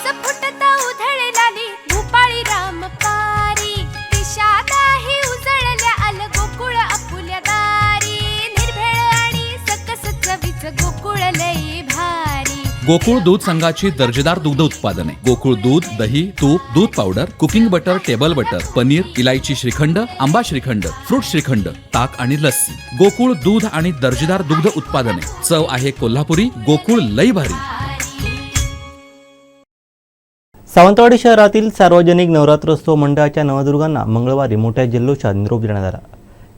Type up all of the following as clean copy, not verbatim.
रस फुटता उधळलाली भूपाळी रामपारी दिशादाही उजळल्या आल गोकुळ आपुल्या दारी निर्भेळ आणि सकस चवीच गोकुळ लई भारी। गोकुळ दूध संघाची दर्जेदार दुग्ध उत्पादने गोकुळ दूध, दही, तूप, दूध powder, cooking butter, table butter, paneer, इलायची श्रीखंड, आंबा श्रीखंड, फ्रूट श्रीखंड, ताक आणि लस्सी। गोकुळ दूध आणि दर्जेदार दुग्ध उत्पादने, चव आहे कोल्हापुरी, गोकुळ लई भारी। सावंतवाडी शहरातील सार्वजनिक नवरात्रोत्सव मंडळाच्या नवदुर्गांना मंगळवारी मोठ्या जल्लोषात निरोप देण्यात आला।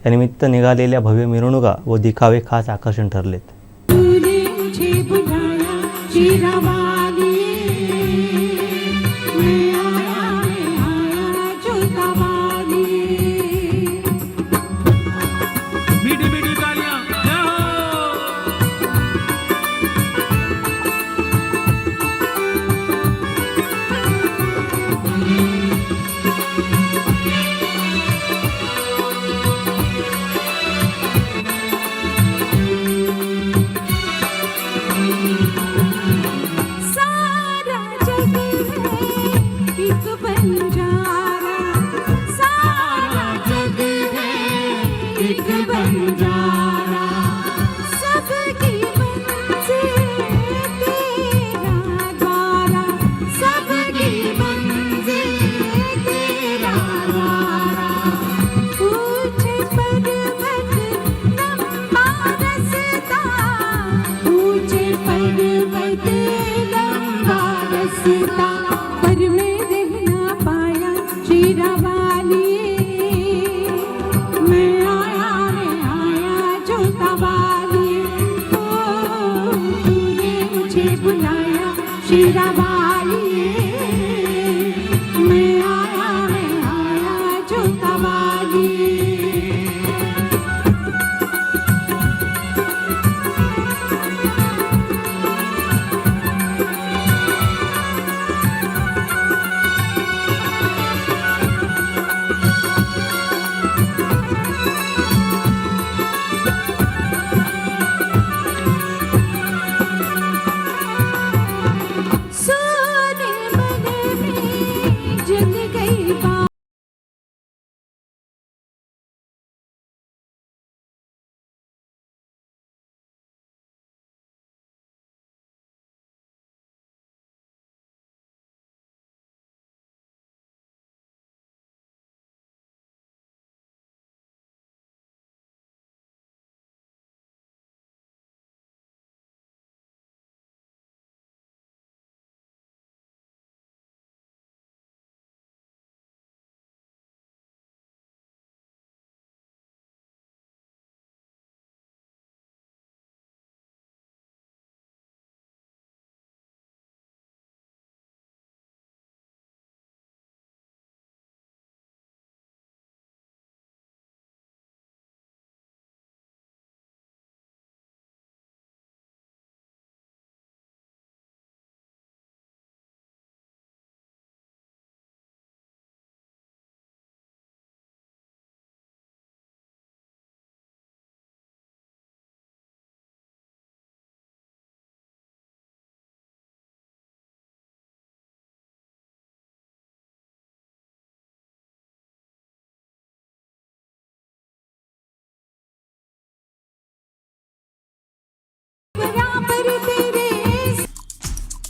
यानिमित्त निघालेल्या भव्य मिरवणुका व दिखावे खास आकर्षण ठरलेत।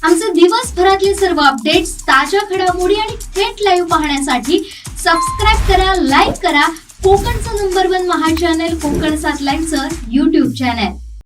आमचे दिवसभरातले सर्व अपडेट्स, ताज्या घडामोडी आणि थेट लाईव्ह पाहण्यासाठी सबस्क्राइब करा, लाईक करा कोकणचं नंबर 1 महा चॅनल कोकण 7 लाईनचं YouTube चॅनल।